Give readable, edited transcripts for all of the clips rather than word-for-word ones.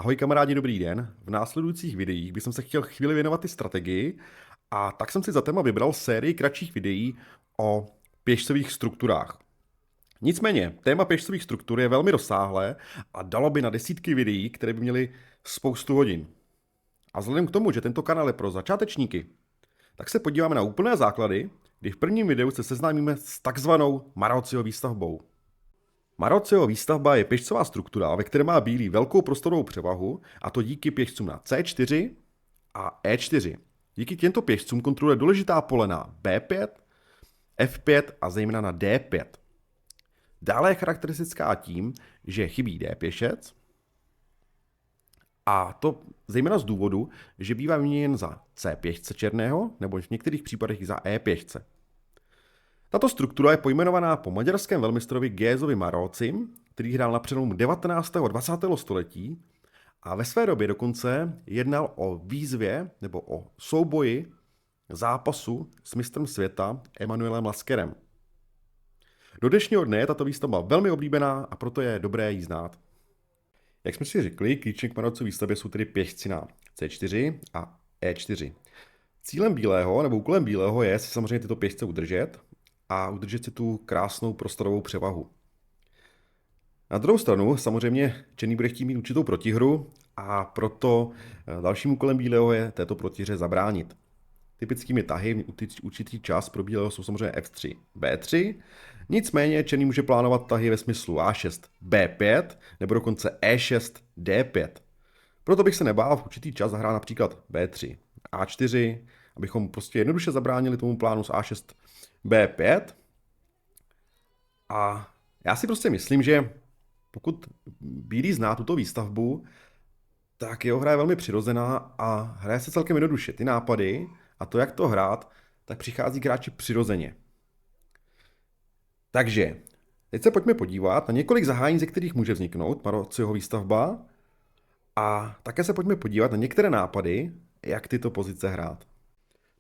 Ahoj kamarádi, dobrý den. V následujících videích bych se chtěl chvíli věnovat i strategii a tak jsem si za téma vybral sérii kratších videí o pěšcových strukturách. Nicméně, téma pěšcových struktur je velmi rozsáhlé a dalo by na desítky videí, které by měly spoustu hodin. A vzhledem k tomu, že tento kanál je pro začátečníky, tak se podíváme na úplné základy, kdy v prvním videu se seznámíme s takzvanou Marozziho výstavbou. Marozziho výstavba je pěšcová struktura, ve které má bílý velkou prostorovou převahu, a to díky pěšcům na C4 a E4. Díky těmto pěšcům kontroluje důležitá pole na B5, F5 a zejména na D5. Dále je charakteristická tím, že chybí D pěšec, a to zejména z důvodu, že bývá vyměněn za C pěšce černého nebo v některých případech za E pěšce. Tato struktura je pojmenovaná po maďarském velmistrovi Gézovi Marozzim, který hrál na přelomu 19. a 20. století a ve své době dokonce jednal o výzvě nebo o souboji zápasu s mistrem světa Emanuelem Laskerem. Do dnešního dne je tato výstavba velmi oblíbená a proto je dobré ji znát. Jak jsme si řekli, klíčem k Marozzově výstavbě jsou tedy pěšci na C4 a E4. Cílem bílého nebo úkolem bílého je si samozřejmě tyto pěšce udržet a udržet si tu krásnou prostorovou převahu. Na druhou stranu samozřejmě černý bude chtít mít určitou protihru a proto dalším úkolem bílého je této protihře zabránit. Typickými tahy určitý čas pro bílého jsou samozřejmě F3, B3, nicméně černý může plánovat tahy ve smyslu A6, B5 nebo dokonce E6, D5. Proto bych se nebál v určitý čas zahrát například B3, A4, abychom prostě jednoduše zabránili tomu plánu z A6, B5. A já si prostě myslím, že pokud bílý zná tuto výstavbu, tak jeho hra je velmi přirozená a hraje se celkem jednoduše. Ty nápady a to, jak to hrát, tak přichází k hráči přirozeně. Takže, teď se pojďme podívat na několik zahájení, ze kterých může vzniknout Marozziho výstavba, a také se pojďme podívat na některé nápady, jak tyto pozice hrát.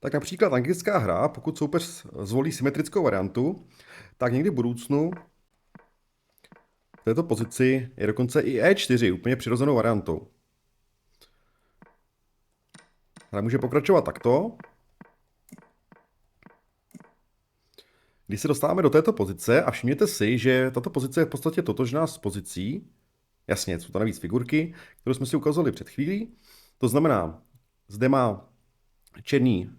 Tak například anglická hra, pokud soupeř zvolí symetrickou variantu, tak někdy v budoucnu v této pozici je dokonce i E4 úplně přirozenou variantou. Hra může pokračovat takto. Když se dostáváme do této pozice a všimněte si, že tato pozice je v podstatě totožná s pozicí, jasně, jsou to navíc figurky, kterou jsme si ukázali před chvílí, to znamená, zde má černý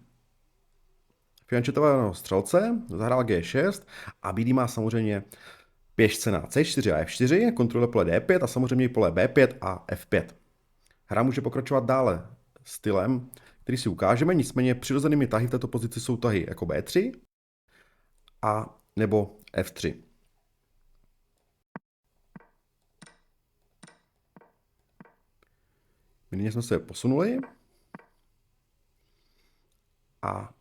fiančetovaného střelce, zahrál G6 a bílý má samozřejmě pěšce na C4 a F4, kontroluje pole D5 a samozřejmě i pole B5 a F5. Hra může pokračovat dále stylem, který si ukážeme, nicméně přirozenými tahy v této pozici jsou tahy jako B3 a nebo F3. Nyní jsme se posunuli a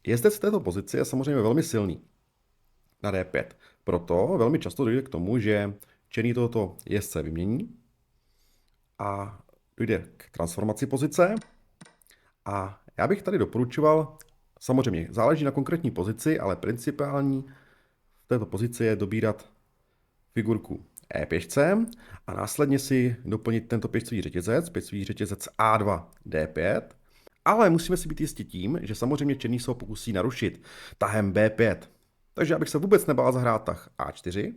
jezdec v této pozici je samozřejmě velmi silný na D5. Proto velmi často dojde k tomu, že černý tohoto jezdce vymění a dojde k transformaci pozice. A já bych tady doporučoval, samozřejmě záleží na konkrétní pozici, ale principální v této pozici je dobírat figurku E pěšcem a následně si doplnit tento pěšcový řetězec A2, D5, ale musíme si být jistí tím, že samozřejmě černý se ho pokusí narušit tahem B5. Takže já bych se vůbec nebál zahrát tah A4.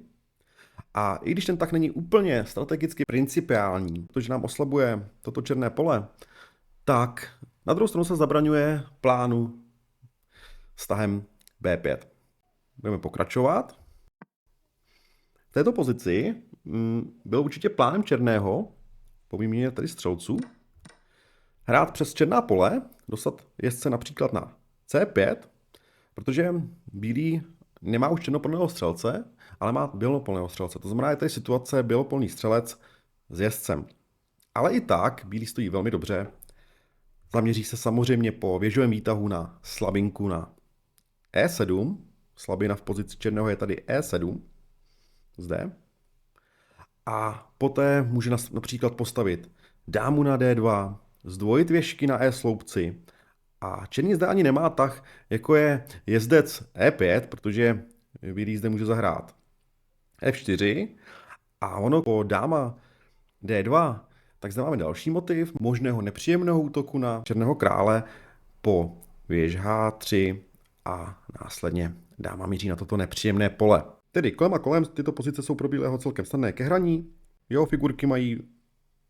A i když ten tah není úplně strategicky principiální, protože nám oslabuje toto černé pole, tak na druhou stranu se zabraňuje plánu s tahem B5. Budeme pokračovat. V této pozici byl určitě plánem černého, po výměně tedy střelců, hrát přes černá pole, dostat jezdce například na C5, protože bílý nemá už černopolného střelce, ale má bělopolného střelce. To znamená, je tady situace bělopolný střelec s jezdcem. Ale i tak bílý stojí velmi dobře. Zaměří se samozřejmě po věžovém výtahu na slabinku na E7. Slabina v pozici černého je tady E7. Zde. A poté může například postavit dámu na D2, zdvojit věžky na E sloupci. A černý zde ani nemá tah, jako je jezdec E5, protože bílý zde může zahrát F4. A ono po dáma D2, tak zde máme další motiv možného nepříjemného útoku na černého krále po věž H3 a následně dáma míří na toto nepříjemné pole. Tedy kolem a kolem tyto pozice jsou pro bílého celkem snadné ke hraní, jeho figurky mají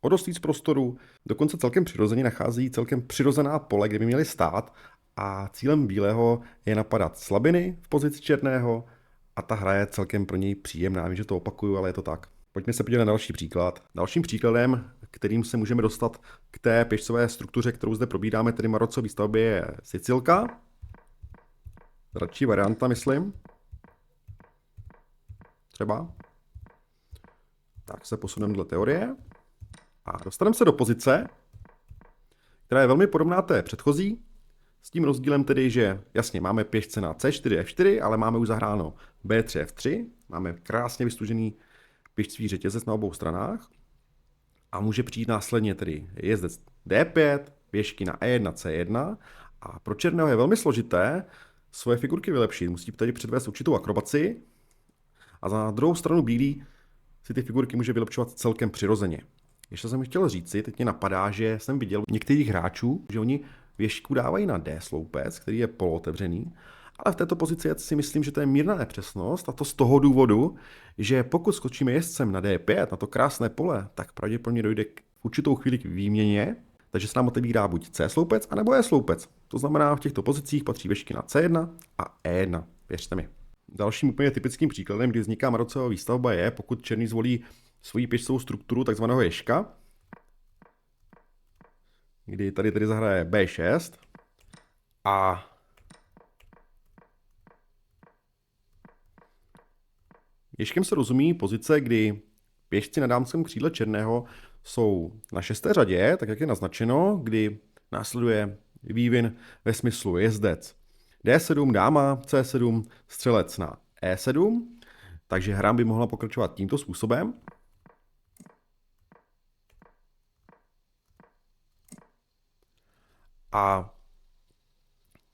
o dost víc prostoru, dokonce celkem přirozeně nachází celkem přirozená pole, kde by měly stát a cílem bílého je napadat slabiny v pozici černého a ta hra je celkem pro něj příjemná. Vím, že to opakuju, ale je to tak. Pojďme se podívat na další příklad. Dalším příkladem, kterým se můžeme dostat k té pěšcové struktuře, kterou zde probíráme, tedy Marocco výstavbě, je Sicilka. Radší varianta, myslím. Třeba. Tak se posuneme dle teorie. A dostaneme se do pozice, která je velmi podobná té předchozí, s tím rozdílem tedy, že jasně máme pěšce na C4, F4, ale máme už zahráno B3, F3, máme krásně vystužený pěšcový řetězec na obou stranách a může přijít následně tedy jezdec D5, pěšky na E1, C1 a pro černého je velmi složité svoje figurky vylepšit. Musí tady předvést určitou akrobaci a za druhou stranu bílý si ty figurky může vylepšovat celkem přirozeně. Ještě jsem chtěl říci, teď mě napadá, že jsem viděl některých hráčů, že oni věžku dávají na D sloupec, který je polootevřený, ale v této pozici si myslím, že to je mírná nepřesnost a to z toho důvodu, že pokud skočíme jezdcem na D5, na to krásné pole, tak pravděpodobně dojde k určitou chvíli k výměně, takže se nám otevírá buď C sloupec, anebo E sloupec. To znamená, v těchto pozicích patří věžky na C1 a E1. Věřte mi. Dalším úplně typickým příkladem, kdy vzniká Maroccovo výstavba, je, pokud černý zvolí svoji pěšcovou strukturu takzvaného ježka, kdy tady tedy zahraje B6 a ježkem se rozumí pozice, kdy pěšci na dámském křídle černého jsou na 6. řadě, tak jak je naznačeno, kdy následuje vývin ve smyslu jezdec D7, dáma, C7, střelec na E7, takže hra by mohla pokračovat tímto způsobem. A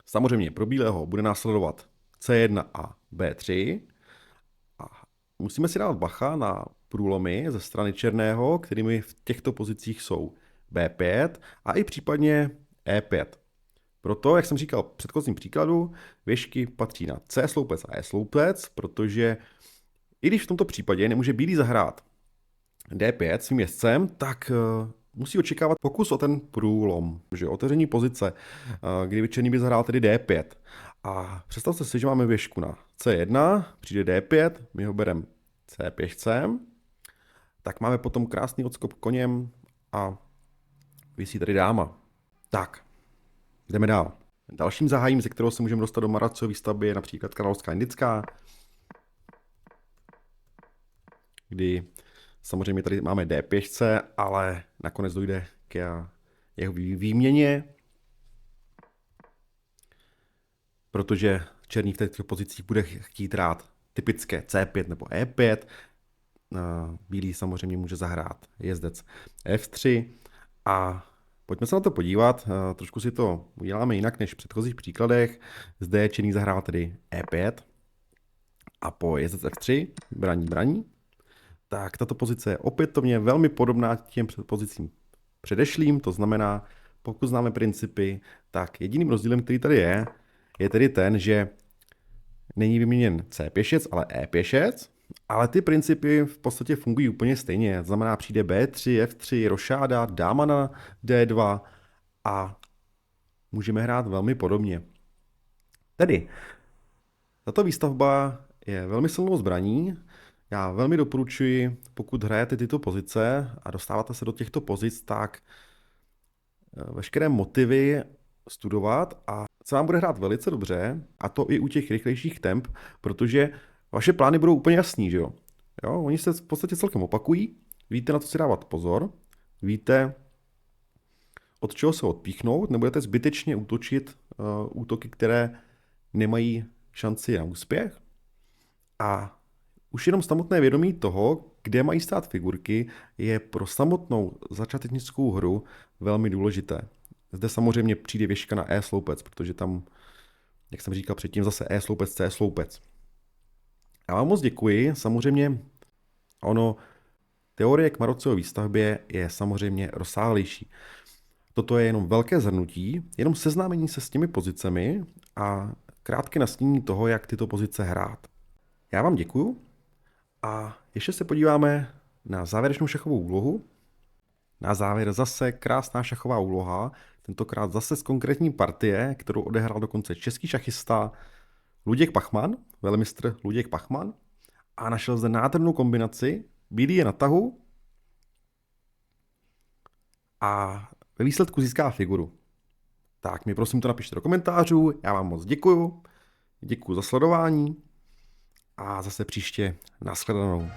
samozřejmě pro bílého bude následovat C1 a B3. A musíme si dát bacha na průlomy ze strany černého, kterými v těchto pozicích jsou B5 a i případně E5. Proto, jak jsem říkal v předchozím příkladu, věžky patří na C sloupec a E sloupec, protože i když v tomto případě nemůže bílý zahrát D5 svým jezdcem, tak musí očekávat pokus o ten průlom, že otevření pozice, kdy černý by zahrál tedy D5. A představte si, že máme věžku na C1, přijde D5, my ho bereme C pěšcem, tak máme potom krásný odskok koněm a visí tady dáma. Tak, jdeme dál. Dalším zahájením, ze kterého se můžeme dostat do Marocco výstavby, je například královská indická, kdy samozřejmě tady máme D pěšce, ale nakonec dojde k jeho výměně, protože černý v těchto pozicích bude chtít hrát typické C5 nebo E5. Bílý samozřejmě může zahrát jezdec F3 a pojďme se na to podívat. Trošku si to uděláme jinak než v předchozích příkladech. Zde černý zahrál tedy E5 a po jezdec F3 braní. Tak tato pozice je opětovně velmi podobná těm pozicím předešlým, to znamená, pokud známe principy, tak jediným rozdílem, který tady je tedy ten, že není vyměněn C pěšec, ale E pěšec, ale ty principy v podstatě fungují úplně stejně. To znamená, přijde B3, F3, rošáda, dáma na D2 a můžeme hrát velmi podobně. Tedy, tato výstavba je velmi silnou zbraní. Já velmi doporučuji, pokud hrajete tyto pozice a dostáváte se do těchto pozic, tak veškeré motivy studovat a se vám bude hrát velice dobře, a to i u těch rychlejších temp, protože vaše plány budou úplně jasný, že jo? Oni se v podstatě celkem opakují, víte, na co si dávat pozor, víte, od čeho se odpíchnout, nebudete zbytečně útočit útoky, které nemají šanci na úspěch a už jenom samotné vědomí toho, kde mají stát figurky, je pro samotnou začátečnickou hru velmi důležité. Zde samozřejmě přijde věžka na E sloupec, protože tam, jak jsem říkal předtím, zase E sloupec, C sloupec. Já vám moc děkuji, samozřejmě ono Teorie k Marozově výstavbě je samozřejmě rozsáhlejší. Toto je jenom velké zhrnutí, jenom seznámení se s těmi pozicemi a krátké nastínění toho, jak tyto pozice hrát. Já vám děkuju a ještě se podíváme na závěrečnou šachovou úlohu. Na závěr zase krásná šachová úloha, tentokrát zase z konkrétní partie, kterou odehrál dokonce český šachista Luděk Pachman, velmistr Luděk Pachman, a našel zde nádhernou kombinaci, bílý je na tahu a ve výsledku získá figuru. Tak mi prosím to napište do komentářů, já vám moc děkuju za sledování a zase příště nashledanou.